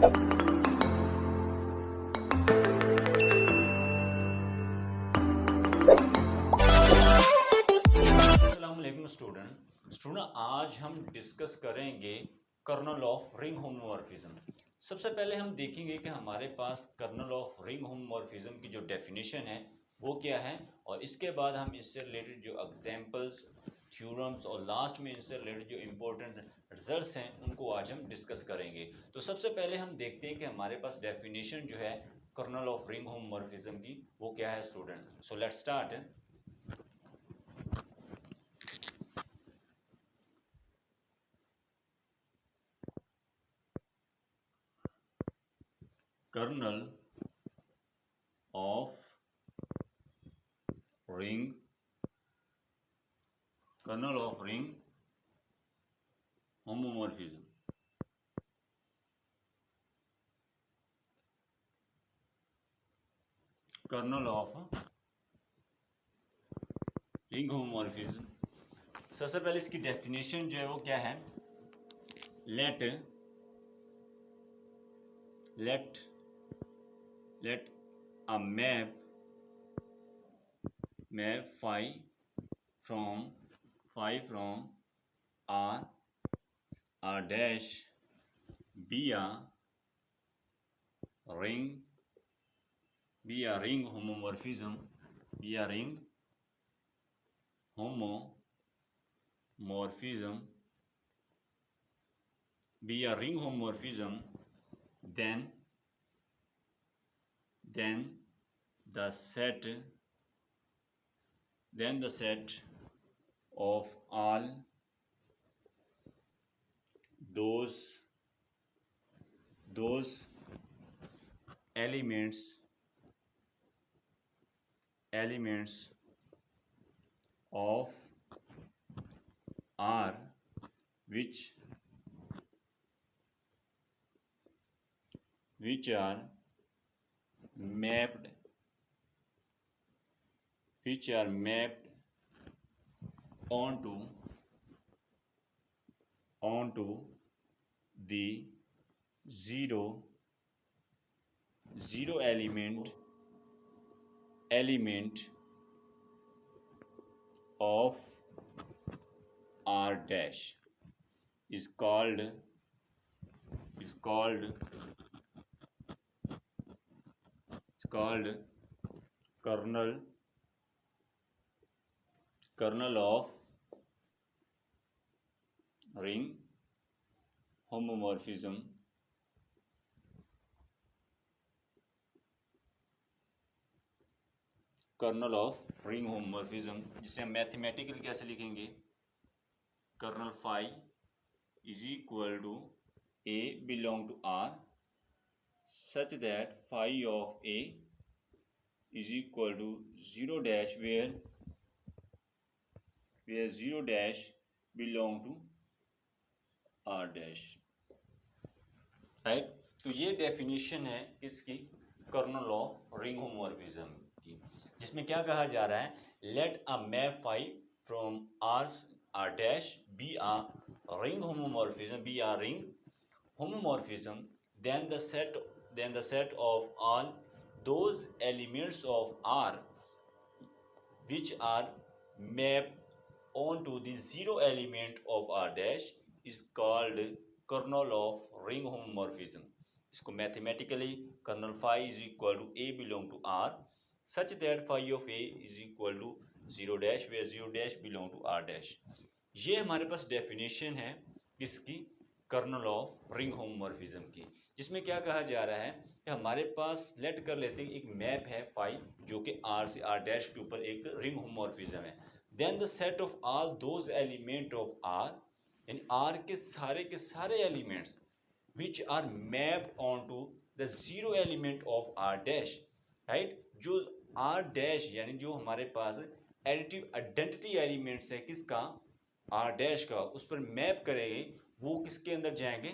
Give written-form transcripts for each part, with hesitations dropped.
Student आज हम discuss करेंगे कर्नल ऑफ रिंग होमोमॉर्फिज्म। सबसे पहले हम देखेंगे कि हमारे पास कर्नल ऑफ रिंग होमोमॉर्फिज्म की जो डेफिनेशन है वो क्या है, और इसके बाद हम इससे रिलेटेड जो एग्जांपल्स, थ्योरम्स और लास्ट में इससे रिलेटेड जो इम्पोर्टेंट रिजल्ट्स हैं उनको आज हम डिस्कस करेंगे। तो सबसे पहले हम देखते हैं कि हमारे पास डेफिनेशन जो है कर्नल ऑफ रिंग होमोमॉर्फिज्म की वो क्या है student. So let's start. Kernel of ring homomorphism. Kernel of ring homomorphism, सबसे पहले इसकी डेफिनेशन जो है वो क्या है। Let a map phi from R dash be a ring homomorphism then the set of all those elements of R which are mapped onto the zero element of R dash is called kernel of ring homomorphism। Kernel of ring homomorphism जिसे हम mathematically कैसे लिखेंगे, kernel phi is equal to a belong to R such that phi of a is equal to 0 dash where 0 dash belong to R dash, right. तो ये definition है इसकी colonel of ring homomorphism की, जिसमें क्या कहा जा रहा है, let a map phi from R dash be a ring homomorphism then the set of all those elements of R which are mapped onto the zero element of R dash is called kernel of ring homomorphism। इसको mathematically kernel phi is equal to a belong to R such that phi of a is equal to 0 dash where 0 dash belong to R dash. ये हमारे पास definition है इसकी colonel of ring homomorphism की, जिसमें क्या कहा जा रहा है कि हमारे पास लेट कर लेते हैं एक मैप है फाई जो कि आर से आर डैश के ऊपर एक रिंग होमोमॉर्फिज्म है। Then the set of all those element of R, यानी आर के सारे elements which are mapped on to the zero element of R dash, right. जो आर डैश यानी जो हमारे पास एडिटिव आइडेंटिटी एलिमेंट्स है किसका, आर डैश का, उस पर मैप करेंगे, वो किसके अंदर जाएंगे,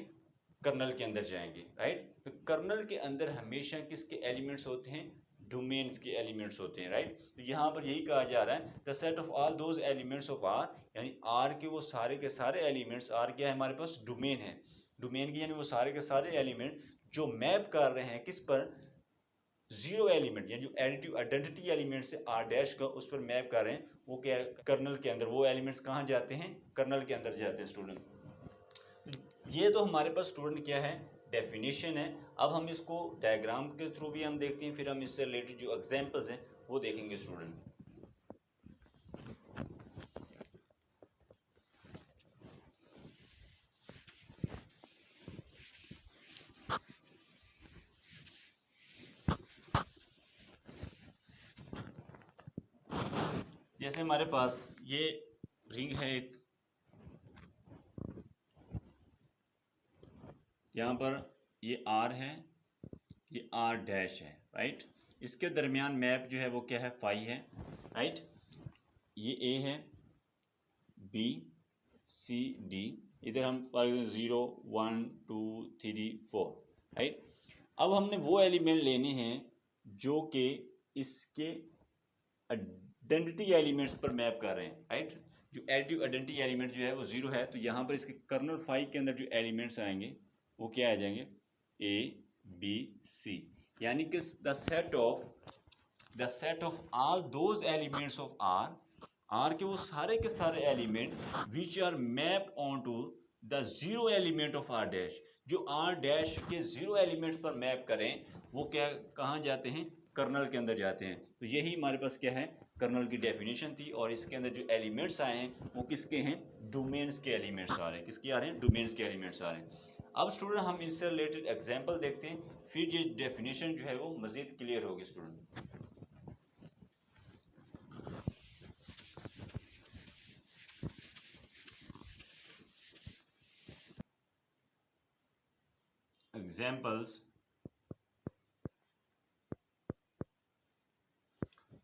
कर्नल के अंदर जाएंगे, राइट। तो कर्नल के अंदर हमेशा किसके एलिमेंट्स होते हैं, डोमेन्स के एलिमेंट्स होते हैं, राइट। तो यहाँ पर यही कहा जा रहा है the set of all those elements of R, यानी आर के वो सारे के सारे एलिमेंट्स, आर क्या है हमारे पास, डोमेन है, डोमेन की यानी वो सारे के सारे एलिमेंट जो मैप कर रहे हैं किस पर, जीरो एलिमेंट, यानी जो एडिटिव आइडेंटिटी एलिमेंट से आर डैश का उस पर मैप कर रहे हैं, वो क्या है कर्नल के अंदर, वो एलिमेंट्स कहाँ जाते हैं, कर्नल के अंदर जाते हैं स्टूडेंट। ये तो हमारे पास स्टूडेंट क्या है, डेफिनेशन है। अब हम इसको डायग्राम के थ्रू भी हम देखते हैं, फिर हम इससे रिलेटेड जो एग्जांपल्स हैं वो देखेंगे स्टूडेंट। जैसे हमारे पास ये रिंग है एक, यहाँ पर ये आर है, ये आर डैश है, राइट। इसके दरमियान मैप जो है वो क्या है, फाई है, राइट। ये ए है, बी सी डी, इधर हम 0 1 2 3 4, राइट। अब हमने वो एलिमेंट लेने हैं जो कि इसके आइडेंटिटी एलिमेंट्स पर मैप कर रहे हैं, राइट। जो एडिटिव आइडेंटिटी एलिमेंट जो है वो 0 है, तो यहाँ पर इसके कर्नल फाई के अंदर जो एलिमेंट्स आएंगे वो क्या आ जाएंगे, ए बी सी, यानी कि the set of all those elements of R के वो सारे के सारे element which are map on to the zero element of R dash, जो आर डैश के जीरो एलिमेंट्स पर मैप करें वो क्या कहाँ जाते हैं, कर्नल के अंदर जाते हैं। तो यही हमारे पास क्या है, कर्नल की डेफिनेशन थी। और इसके अंदर जो एलिमेंट्स आए हैं वो किसके हैं, डोमेन्स के एलिमेंट्स आ रहे हैं, किसके आ रहे हैं, डोमेन्स के एलिमेंट्स आ रहे हैं। अब स्टूडेंट हम इससे रिलेटेड एग्जाम्पल देखते हैं, फिर ये डेफिनेशन जो है वो मजीद क्लियर होगी स्टूडेंट। एग्जाम्पल्स,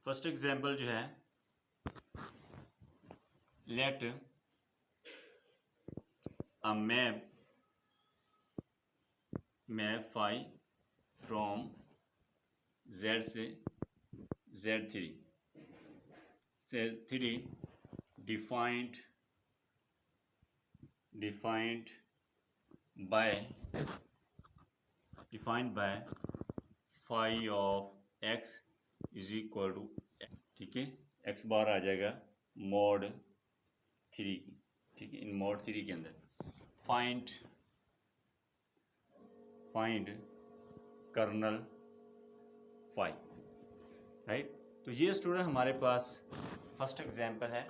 फर्स्ट एग्जाम्पल जो है, let a map phi from Z से Z3 defined by phi of x is equal to, ठीक है, x बार आ जाएगा mod 3, ठीक है, इन mod 3 के अंदर फाइंड कर्नल फाई, राइट। तो ये स्टूडेंट हमारे पास फर्स्ट एग्जांपल है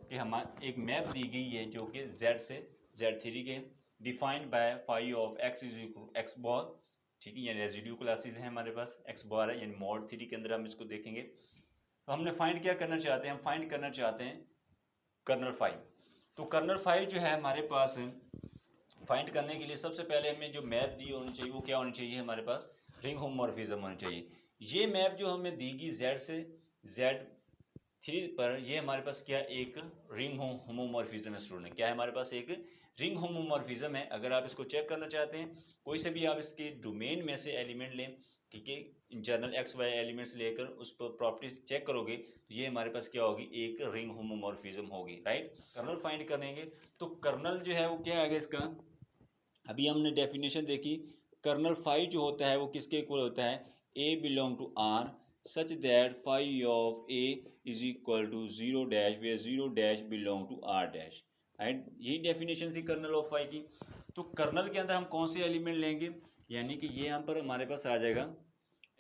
कि हमारे एक मैप दी गई है जो कि Z से Z3 के, defined by phi of x is equal x bar, ठीक है, ये रेजिड्यू क्लासेस हैं हमारे पास, x बार है, यानी mod 3 के अंदर हम इसको देखेंगे। तो हमने फाइंड क्या करना चाहते हैं, हम फाइंड करना चाहते हैं कर्नल फाई। तो कर्नल फाई जो है हमारे पास फाइंड करने के लिए सबसे पहले हमें जो मैप दी होनी चाहिए वो क्या होनी चाहिए, हमारे पास रिंग होमोमॉर्फिज्म होनी चाहिए। ये मैप जो हमें दी गई Z से Z3 पर, ये हमारे पास क्या एक रिंग होमोमॉर्फिज्म है स्टूडेंट, क्या है हमारे पास एक रिंग होमोमॉर्फिज्म है। अगर आप इसको चेक करना चाहते हैं, कोई से भी आप इसके डोमेन में से एलिमेंट लें, ठीक है, इंटरनल एक्स वाई एलिमेंट्स लेकर उस पर प्रॉपर्टीज चेक करोगे तो ये हमारे पास क्या होगी, एक रिंग होमोमॉर्फिज्म होगी, राइट। कर्नल फाइंड करेंगे तो कर्नल जो है वो क्या आएगा इसका, अभी हमने डेफिनेशन देखी, कर्नल फाई जो होता है वो किसके इक्वल होता है, a belong to R such that phi of a is equal to 0 dash where 0 dash belong to R dash, right. यही डेफिनेशन थी कर्नल ऑफ फाई की। तो कर्नल के अंदर हम कौन से एलिमेंट लेंगे, यानी कि ये यहाँ पर हमारे पास आ जाएगा,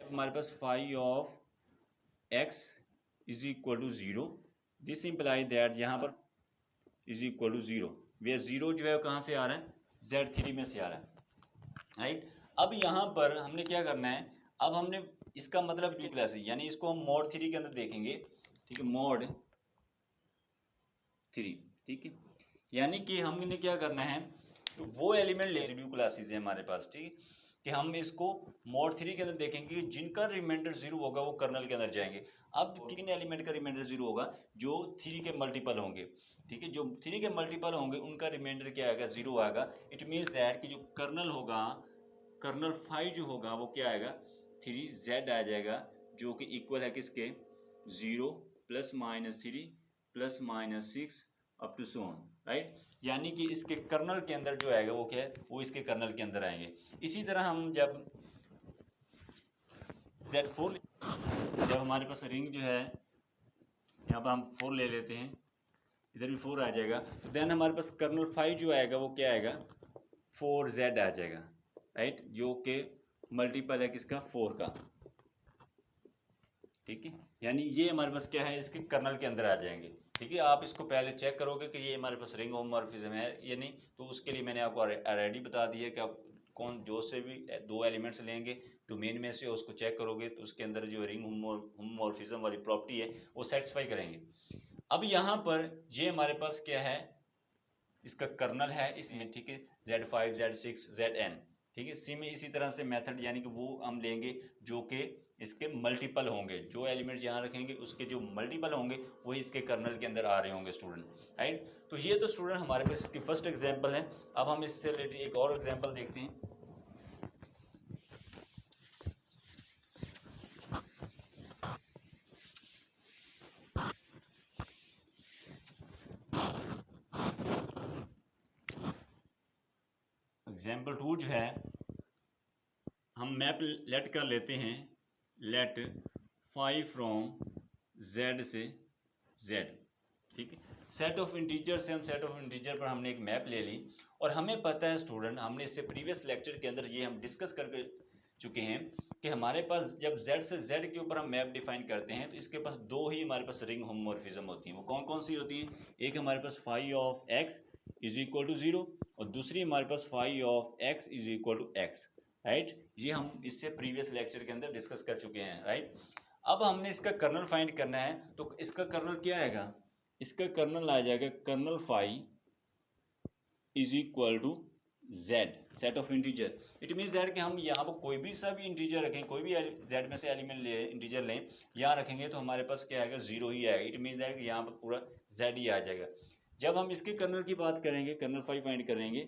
हमारे पास phi of x is equal to 0, this imply that यहाँ पर इज इक्वल टू 0 वेयर 0 जो है कहाँ से आ रहा है, Z3 में से आ रहा है, राइट। अब यहाँ पर हमने क्या करना है, अब हमने इसका मतलब जो क्लास है, यानी इसको हम mod 3 के अंदर देखेंगे, ठीक है, mod 3, ठीक है, यानी कि हमने क्या करना है, वो एलिमेंट रेसिड्यू क्लासेस है हमारे पास, ठीक है, कि हम इसको mod 3 के अंदर देखेंगे जिनका रिमाइंडर 0 होगा वो कर्नल के अंदर जाएंगे। अब किन एलिमेंट का रिमाइंडर 0 होगा, जो 3 के मल्टीपल होंगे, ठीक है, जो 3 के मल्टीपल होंगे उनका रिमाइंडर क्या आएगा, 0 आएगा। इट मीन्स दैट कि जो कर्नल होगा, कर्नल फाई जो होगा वो क्या आएगा, 3Z आ जाएगा, जो कि इक्वल है किसके, 0 ± 3 ± 6 up to so on, right. यानी कि इसके कर्नल के अंदर जो आएगा वो क्या है, वो इसके कर्नल के अंदर आएंगे। इसी तरह हम जब Z4 जब हमारे पास रिंग जो है, यहाँ पर हम 4 ले लेते हैं, इधर भी 4 आ जाएगा, तो देन हमारे पास कर्नल 5 जो आएगा वो क्या आएगा, 4Z आ जाएगा, राइट, जो कि मल्टीपल है किसका, 4 का, ठीक है। यानी ये हमारे पास क्या है, इसके कर्नल के अंदर आ जाएंगे, ठीक है। आप इसको पहले चेक करोगे कि ये हमारे पास रिंग होमोमॉर्फिज्म है या नहीं, तो उसके लिए मैंने आपको ऑलरेडी बता दिया कि आप कौन जो से भी दो एलिमेंट्स लेंगे डोमेन में से, उसको चेक करोगे तो उसके अंदर जो रिंग होमोमॉर्फिज्म वाली प्रॉपर्टी है वो सेटिस्फाई करेंगे। अब यहाँ पर ये हमारे पास क्या है, इसका कर्नल है इसमें, ठीक है, Z5 Z6 Zn, ठीक है। सी में इसी तरह से मेथड, यानी कि वो हम लेंगे जो कि इसके मल्टीपल होंगे, जो एलिमेंट यहाँ रखेंगे उसके जो मल्टीपल होंगे वही इसके कर्नल के अंदर आ रहे होंगे स्टूडेंट, राइट। तो ये तो स्टूडेंट हमारे पास इसकी फर्स्ट एग्जांपल है। अब हम इससे रिलेटेड एक और एग्जांपल देखते हैं। एग्जांपल 2 जो है, हम मैप लेट कर लेते हैं, लेट 5 फ्रॉम Z से Z, ठीक है। सेट ऑफ इंटीजर से हम सेट ऑफ इंटीजर पर हमने एक मैप ले ली, और हमें पता है स्टूडेंट, हमने इससे प्रीवियस लेक्चर के अंदर ये हम डिस्कस कर चुके हैं कि हमारे पास जब Z से Z के ऊपर हम मैप डिफाइन करते हैं तो इसके पास दो ही हमारे पास रिंग होमोमॉर्फिज्म होती हैं। वो कौन कौन सी होती है, एक हमारे पास phi of x is equal to 0, और दूसरी हमारे पास phi of x is equal to x, right. ये हम इससे प्रीवियस लेक्चर के अंदर डिस्कस कर चुके हैं, राइट। अब हमने इसका कर्नल फाइंड करना है, तो इसका कर्नल क्या आएगा, इसका कर्नल आ जाएगा kernel phi is equal to Z, set of integer. It means that कि हम यहाँ पर कोई भी सा भी इंटीजर रखें, कोई भी जेड में से एलिमेंट ले इंटीजर लें, यहाँ रखेंगे तो हमारे पास क्या आएगा, 0 ही आएगा। इट मीन्स दैट कि यहाँ पर पूरा जेड ही आ जाएगा। जब हम इसके कर्नल की बात करेंगे, कर्नल फाई फाइंड करेंगे,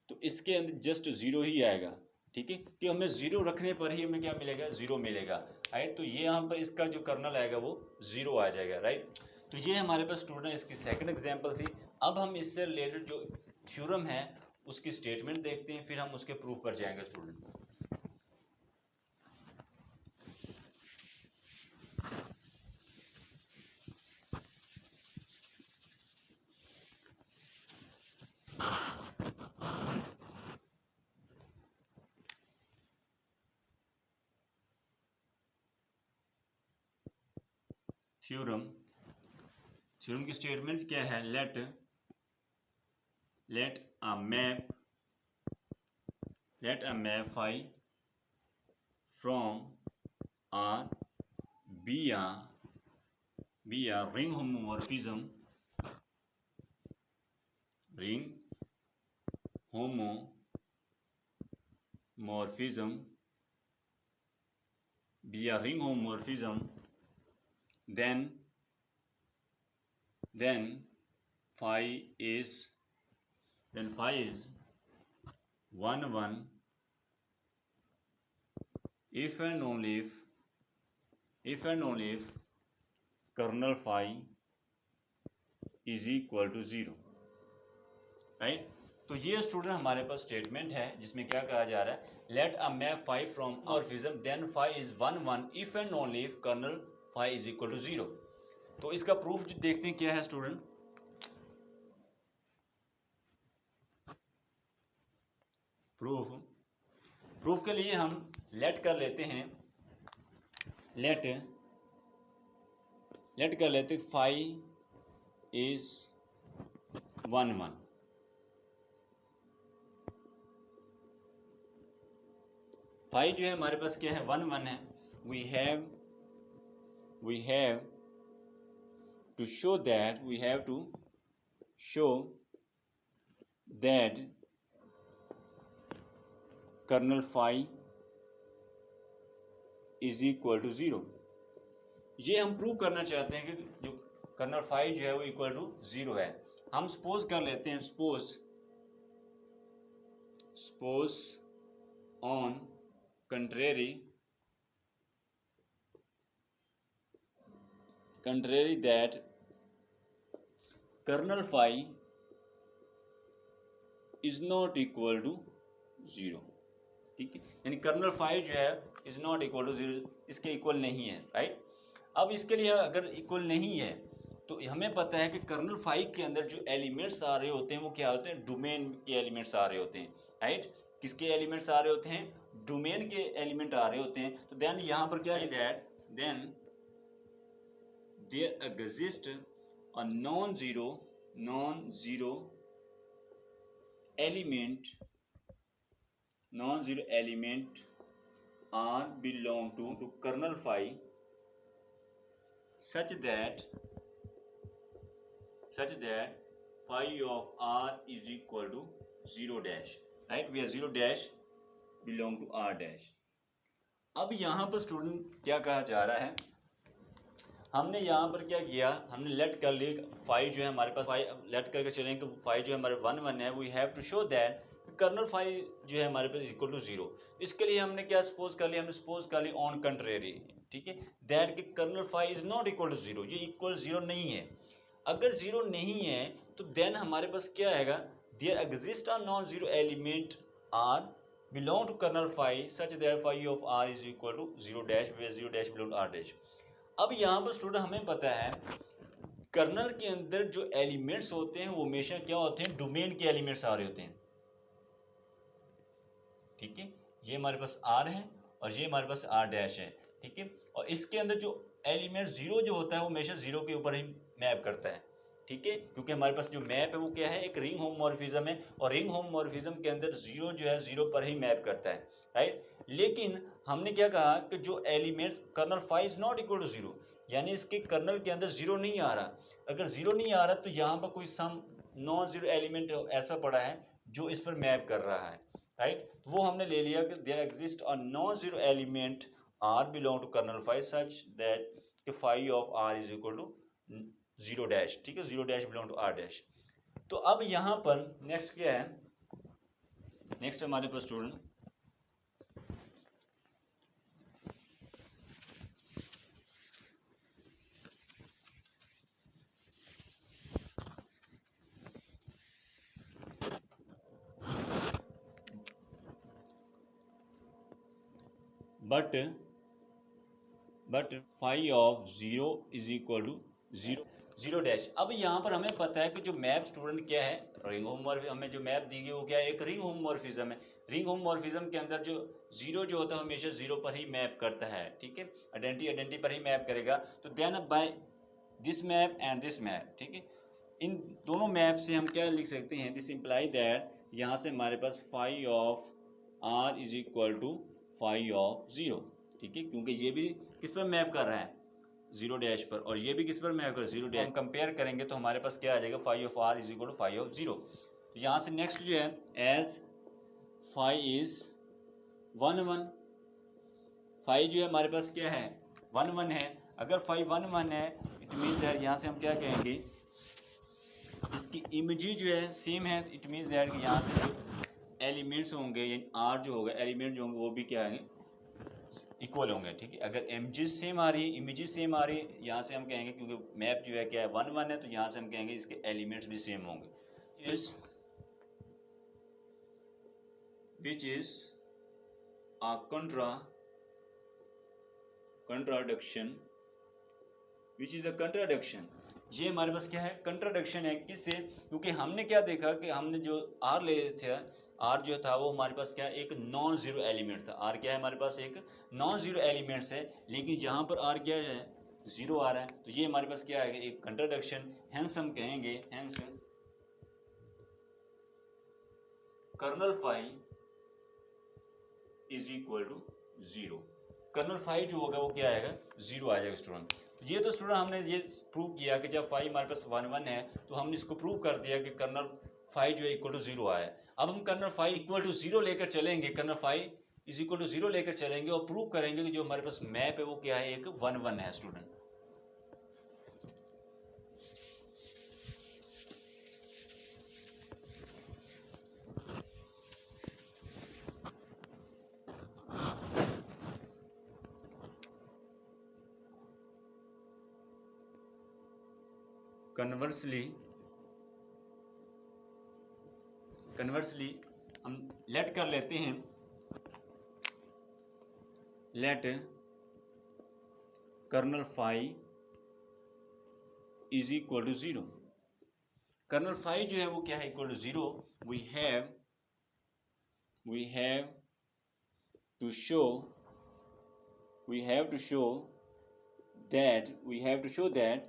तो इसके अंदर जस्ट 0 ही आएगा, ठीक है। कि हमें 0 रखने पर ही हमें क्या मिलेगा, 0 मिलेगा, राइट। तो ये यहाँ पर इसका जो कर्नल आएगा वो 0 आ जाएगा, राइट। तो ये हमारे पास स्टूडेंट इसकी सेकंड एग्जांपल थी। अब हम इससे रिलेटेड जो थ्योरम है उसकी स्टेटमेंट देखते हैं, फिर हम उसके प्रूफ पर जाएंगे स्टूडेंट। थ्योरम की स्टेटमेंट क्या है, let a map phi from R be a ring homomorphism then phi is 1 1 if and only if kernel phi is equal to 0, right. तो ये स्टूडेंट हमारे पास स्टेटमेंट है जिसमें क्या कहा जा रहा है, let a map phi from morphism then phi is 1 1 if and only if kernel phi is equal to 0। तो इसका प्रूफ देखते हैं क्या है स्टूडेंट। प्रूफ के लिए हम लेट कर लेते हैं, लेट कर लेते फाई इज 1 1, फाई जो है हमारे पास क्या है, 1 1 है। We have to show that kernel phi is equal to 0। ये हम प्रूव करना चाहते हैं कि जो कर्नल फाई जो है वो इक्वल टू 0 है। हम सपोज कर लेते हैं, suppose on contrary that kernel phi is not equal to 0, ठीक है, यानी कर्नल फाई जो है इज नॉट इक्वल टू 0, इसके इक्वल नहीं है, राइट। अब इसके लिए अगर इक्वल नहीं है तो हमें पता है कि कर्नल फाई के अंदर जो एलिमेंट्स आ रहे होते हैं वो क्या होते हैं, डोमेन के एलिमेंट्स आ रहे होते हैं, राइट। किसके एलिमेंट्स आ रहे होते हैं, डोमेन के एलिमेंट आ रहे होते हैं। तो देन यहाँ पर क्या है, that then there exist a non zero element R belong to kernel phi such that phi of R is equal to 0 dash, right, where 0 dash belong to R dash। अब यहाँ पर स्टूडेंट क्या कहा जा रहा है, हमने यहाँ पर क्या किया, हमने लेट कर ली फाई जो है हमारे पास, फाई लेट करके चलेंगे फाई जो है हमारे 1 1 है, we have to show that kernel phi जो है हमारे पास इक्वल टू 0। इसके लिए हमने क्या सपोज कर लिया, हमने सपोज कर लिया ऑन कंट्रेरी, ठीक है, दैट कि kernel phi is not equal to 0, ये इक्वल 0 नहीं है। अगर 0 नहीं है तो देन हमारे पास क्या आएगा, there exist a non zero element R belong to kernel phi such that phi of R is equal to 0 dash where 0 dash belong to R dash। अब यहाँ पर स्टूडेंट हमें पता है कर्नल के अंदर जो एलिमेंट्स होते हैं वो हमेशा क्या होते हैं, डोमेन के एलिमेंट्स आ रहे होते हैं, ठीक है, ये हमारे पास R है और ये हमारे पास R डैश है, ठीक है। और इसके अंदर जो एलिमेंट 0 जो होता है वो हमेशा 0 के ऊपर ही मैप करता है, ठीक है, क्योंकि हमारे पास जो मैप है वो क्या है, एक रिंग होमोमॉर्फिज्म है, और रिंग होमोमॉर्फिज्म के अंदर 0 जो है 0 पर ही मैप करता है, राइट। लेकिन हमने क्या कहा कि जो elements kernel phi is not equal to 0, यानी इसके कर्नल के अंदर 0 नहीं आ रहा। अगर 0 नहीं आ रहा तो यहाँ पर कोई सम नॉन जीरो एलिमेंट ऐसा पड़ा है जो इस पर मैप कर रहा है, राइट। वो हमने ले लिया कि there exist a non zero element R belong to kernel phi such that कि phi of R is equal to 0 dash, ठीक है, 0 dash belong to R dash. तो अब यहाँ पर नेक्स्ट क्या है, नेक्स्ट हमारे पास student but phi of 0 is equal to 0 dash. अब यहाँ पर हमें पता है कि जो मैप स्टूडेंट क्या है, रिंग होमोमॉर्फिज्म, हमें जो मैप दी गई वो क्या है, एक रिंग होमोमॉर्फिज्म है। रिंग होमोमॉर्फिज्म के अंदर जो 0 जो होता है हमेशा 0 पर ही मैप करता है, ठीक है, आइडेंटिटी पर ही मैप करेगा। तो then by this map and this map, ठीक है, इन दोनों मैप से हम क्या लिख सकते हैं, दिस इम्प्लाई दैट यहाँ से हमारे पास phi of R is equal to phi of 0, ठीक है, क्योंकि ये भी किस पर मैप कर रहा है, 0 डैश पर, और ये भी किस पर मैप कर, 0 डैश। हम कंपेयर करेंगे तो हमारे पास क्या आ जाएगा, phi of R is equal to phi of 0। तो यहाँ से नेक्स्ट जो है, एज फाई इज 1 1, फाई जो है हमारे पास क्या है 1 1 है। अगर फाई 1 1 है इट मीन दैट यहाँ से हम क्या कहेंगे, इसकी इमेजी जो है सेम है, इट मीन्स दैट कि यहाँ से जो एलिमेंट्स होंगे यानी R जो होगा, एलिमेंट जो होंगे वो भी क्या आएंगे, इक्वल होंगे, ठीक है। अगर इमेजेस सेम आ रही है, इमेजेस सेम आ रही है, यहाँ से हम कहेंगे क्योंकि मैप जो है क्या है 1 1 है, तो यहाँ से हम कहेंगे इसके एलिमेंट्स भी सेम होंगे, which is a contradiction, which is a contradiction. ये हमारे पास क्या है, कंट्राडिक्शन है, किससे, क्योंकि हमने क्या देखा कि हमने जो R ले थे, R जो था वो हमारे पास क्या है, एक नॉन जीरो एलिमेंट था। R क्या है हमारे पास, एक नॉन जीरो एलिमेंट्स है, लेकिन यहाँ पर R क्या है, 0 आ रहा है, तो ये हमारे पास क्या है, एक कंट्राडिक्शन। हेंस हम कहेंगे, hence kernel phi is equal to 0, kernel phi जो होगा वो क्या आएगा, 0 आ जाएगा स्टूडेंट। ये तो स्टूडेंट हमने ये प्रूव किया कि जब फाई हमारे पास 1 1 है तो हमने इसको प्रूव कर दिया कि कर्नल फाई जो है इक्वल टू 0 आया है। अब हम कर्नल फाई इक्वल टू 0 लेकर चलेंगे, kernel phi is equal to 0 लेकर चलेंगे और प्रूव करेंगे कि जो हमारे पास मैप है वो क्या है, एक 1 1 है स्टूडेंट। Conversely, कन्वर्सली हम लेट कर लेते हैं, let kernel phi is equal to 0। Kernel phi जो है वो क्या है, equal to 0। We have to show that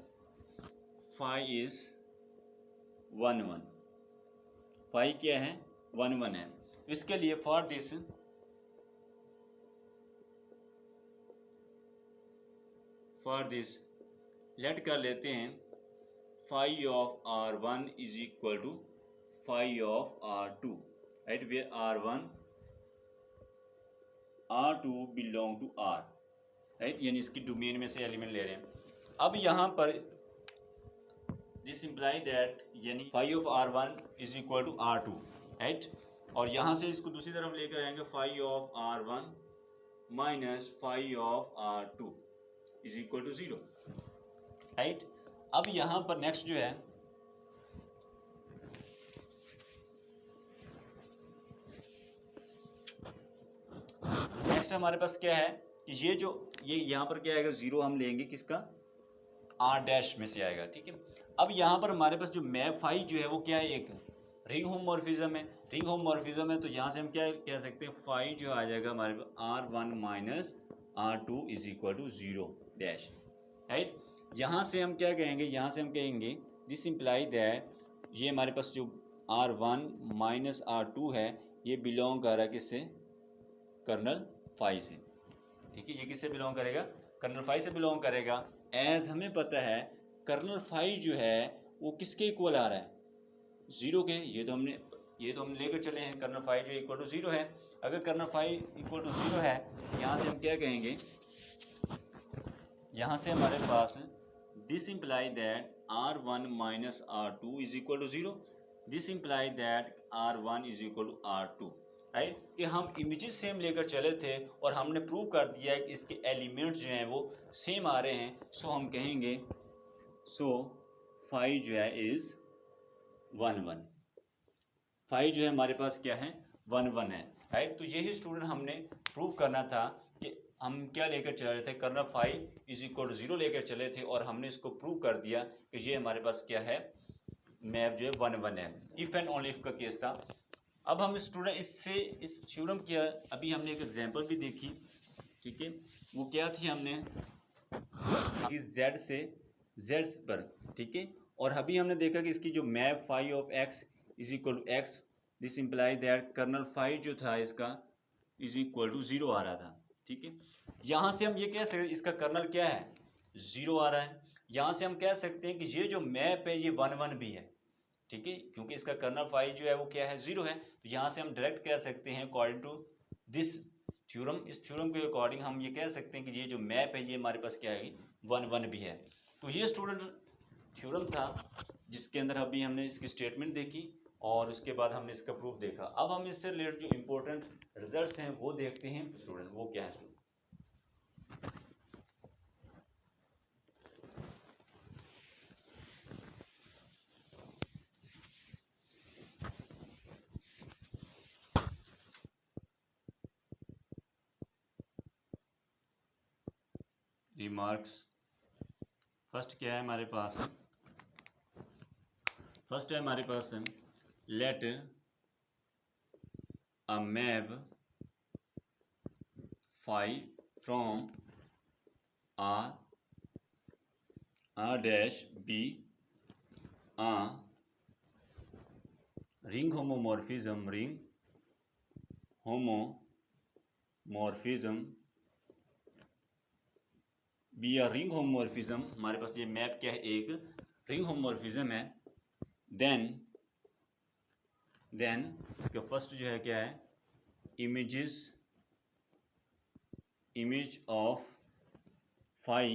phi is 1 1। Phi क्या है, 1 1 है। इसके लिए फॉर दिस लेट कर लेते हैं phi of R1 is equal to phi of R2, right, where R2 belong to R, right, यानी इसकी डोमेन में से एलिमेंट ले रहे हैं। अब यहाँ पर दिस इम्प्लाई दैट यानी phi of R1 is equal to R2, right, और यहाँ से इसको दूसरी तरफ लेकर आएंगे phi of R1 minus phi of R2 is equal to 0, right. अब यहाँ पर नेक्स्ट जो है नेक्स्ट हमारे पास क्या है कि ये यहाँ पर क्या आएगा, 0 हम लेंगे किसका, R डैश में से आएगा, ठीक है। अब यहाँ पर हमारे पास जो मैप फाई जो है वो क्या है, एक रिंग होमोमॉर्फिज्म है। रिंग होमोमॉर्फिज्म है तो यहाँ से हम क्या कह सकते हैं, फाई जो आ जाएगा हमारे पास R1 minus R2 is equal to 0 dash, right. यहाँ से हम क्या कहेंगे, यहाँ से हम कहेंगे दिस इम्प्लाई दैट ये हमारे पास जो R1 माइनस R2 है ये बिलोंग कर रहा है किससे, कर्नल फाई से, ठीक है। ये किससे बिलोंग करेगा, कर्नल फाई से बिलोंग करेगा। एज हमें पता है कर्नल फाई जो है वो किसके इक्वल आ रहा है, 0 के। ये तो हमने लेकर चले हैं, कर्नल फाई जो इक्वल टू 0 है। अगर कर्नल फाई इक्वल टू 0 है, यहाँ से हम क्या कहेंगे, यहाँ से हमारे पास this imply that R1 minus R2 is equal to 0, this imply that R1 is equal to R2, right. कि हम इमेजेस सेम लेकर चले थे और हमने प्रूव कर दिया है कि इसके एलिमेंट्स जो हैं वो सेम आ रहे हैं। सो हम कहेंगे फाई जो है इज 1 1। फाई जो है हमारे पास क्या है, 1 1 है, राइट। तो यही स्टूडेंट हमने प्रूव करना था कि हम क्या लेकर चल रहे थे, kernel phi is equal to 0 लेकर चले थे और हमने इसको प्रूव कर दिया कि ये हमारे पास क्या है, मैप जो है 1 1 है। इफ एंड ओनली इफ का केस था। अब हम स्टूडेंट इससे इस थ्योरम की अभी हमने एक एग्जांपल भी देखी, ठीक है। वो क्या थी, हमने जेड से जेड पर, ठीक है। और अभी हमने देखा कि इसकी जो map phi of x is equal to x, this imply that kernel phi जो था इसका इज इक्वल टू 0 आ रहा था, ठीक है। यहाँ से हम ये कह सकते हैं इसका कर्नल क्या है, 0 आ रहा है। यहाँ से हम कह सकते हैं कि ये जो मैप है ये 1 1 भी है, ठीक है, क्योंकि इसका कर्नल फाई जो है वो क्या है, 0 है। तो यहाँ से हम डायरेक्ट कह सकते हैं अकॉर्डिंग टू दिस थ्योरम, इस थ्योरम के अकॉर्डिंग हम ये कह सकते हैं कि ये जो मैप है ये हमारे पास क्या है, 1 1 भी है। तो ये स्टूडेंट थ्योरम था जिसके अंदर अभी हमने इसकी स्टेटमेंट देखी और उसके बाद हमने इसका प्रूफ देखा। अब हम इससे रिलेटेड जो इम्पोर्टेंट रिजल्ट्स हैं वो देखते हैं स्टूडेंट, वो क्या है स्टूडेंट। रिमार्क्स, फर्स्ट क्या है हमारे पास, फर्स्ट है हमारे पास let a map phi from R dash be a ring homomorphism be a ring homomorphism, हमारे पास ये मैप क्या है, एक रिंग होमोमॉर्फिज्म है। देन इसका फर्स्ट जो है क्या है, image of phi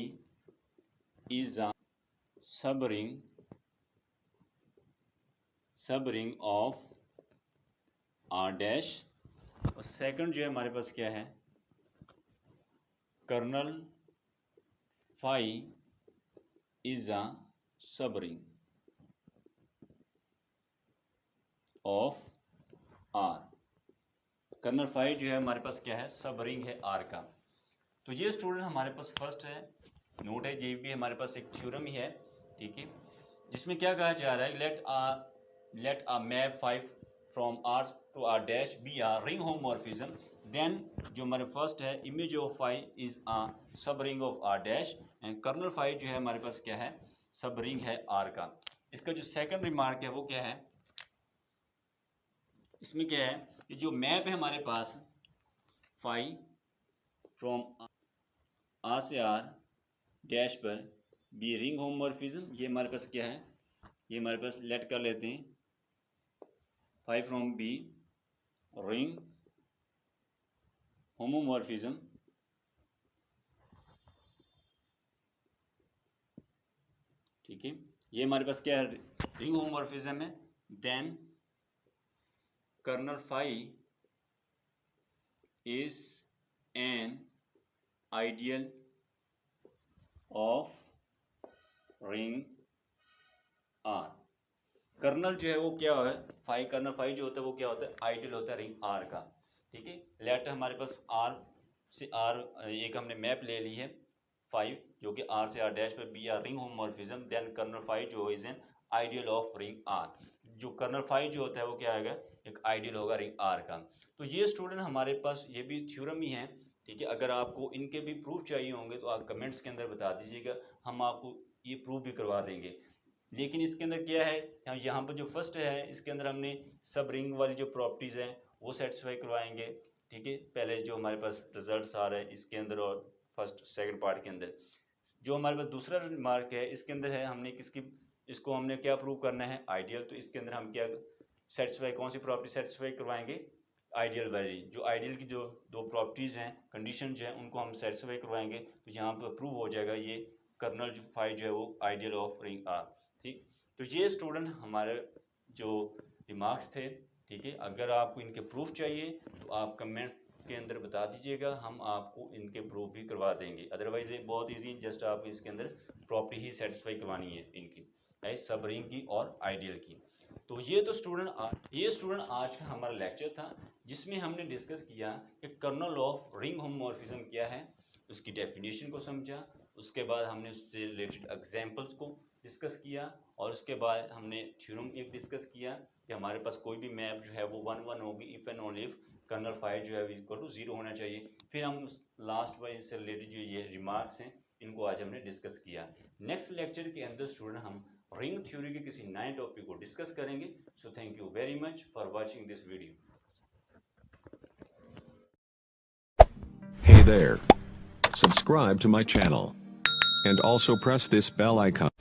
is a subring of R dash. और सेकंड जो है हमारे पास क्या है, colonel phi is a subring of R. Kernel phi जो है हमारे पास क्या है, सब रिंग है आर का। तो ये स्टूडेंट हमारे पास फर्स्ट है नोट है, ये भी हमारे पास एक थ्योरम ही है, ठीक है, जिसमें क्या कहा जा रहा है, let a map 5 from R to R dash be a ring homomorphism, then जो हमारे फर्स्ट है image of phi is a subring of R dash, and kernel phi जो है हमारे पास क्या है, सब रिंग है आर का। इसका जो सेकंड रिमार्क है वो क्या है, इसमें क्या है कि जो मैप है हमारे पास फाई फ्रॉम आर से आर डैश पर बी रिंग होमोमॉर्फिज्म, ये हमारे पास क्या है, ये हमारे पास लेट कर लेते हैं 5 फ्रॉम बी रिंग होमोमॉर्फिज्म, ठीक है, ये हमारे पास क्या है, रिंग होमोमॉर्फिज्म है। Then kernel phi is an ideal of ring R. Kernel जो है वो क्या है, फाई कर्नल फाई जो होता है वो क्या होता है, आइडियल होता है रिंग आर का, ठीक है। लेट हमारे पास आर से आर एक हमने मैप ले ली है 5 जो कि आर से आर डैश पर be R ring homomorphism, then kernel phi जो is an ideal of ring R. जो कर्नल फाई जो होता है वो क्या आएगा, एक आइडियल होगा रिंग आर का। तो ये स्टूडेंट हमारे पास ये भी थ्योरम ही है, ठीक है। अगर आपको इनके भी प्रूफ चाहिए होंगे तो आप कमेंट्स के अंदर बता दीजिएगा, हम आपको ये प्रूफ भी करवा देंगे। लेकिन इसके अंदर क्या है, यहाँ पर जो फर्स्ट है इसके अंदर हमने सब रिंग वाली जो प्रॉपर्टीज़ हैं वो सेटिस्फाई करवाएंगे, ठीक है। पहले जो हमारे पास रिजल्ट्स आ रहे हैं इसके अंदर और फर्स्ट सेकंड पार्ट के अंदर, जो हमारे पास दूसरा मार्क है इसके अंदर है हमने किसकी, इसको हमने क्या प्रूव करना है, आइडियल। तो इसके अंदर हम क्या सेटिस्फाई, कौन सी प्रॉपर्टी सेटिस्फाई करवाएंगे, आइडियल वाली। जो आइडियल की जो दो प्रॉपर्टीज़ हैं, कंडीशन जो है उनको हम सेटिस्फाई करवाएंगे, तो यहाँ पर प्रूव हो जाएगा ये कर्नल जो फाई जो है वो आइडियल ऑफ रिंग आर, ठीक। तो ये स्टूडेंट हमारे जो रिमार्क्स थे, ठीक है। अगर आपको इनके प्रूफ चाहिए तो आप कमेंट के अंदर बता दीजिएगा, हम आपको इनके प्रूफ भी करवा देंगे। अदरवाइज ये बहुत इजी, जस्ट आपको इसके अंदर प्रॉपर्टी ही सेटिस्फाई करवानी है इनकी, राइट, सब रिंग की और आइडियल की। तो ये तो स्टूडेंट आज का हमारा लेक्चर था, जिसमें हमने डिस्कस किया कि कर्नल ऑफ रिंग होमोमॉर्फिज्म क्या है, उसकी डेफिनेशन को समझा, उसके बाद हमने उससे रिलेटेड एग्जांपल्स को डिस्कस किया, और उसके बाद हमने थ्योरम एक डिस्कस किया कि हमारे पास कोई भी मैप जो है वो 1 1 होगी if and only if kernel phi जो है इक्वल टू 0 होना चाहिए। फिर हम उस लास्ट वाइज से रिलेटेड जो ये रिमार्क्स हैं इनको आज हमने डिस्कस किया। नेक्स्ट लेक्चर के अंदर स्टूडेंट हम रिंग थ्योरी के किसी नए टॉपिक को डिस्कस करेंगे। So thank you very much for watching this video. Hey there. Subscribe to my channel. And also press this bell icon.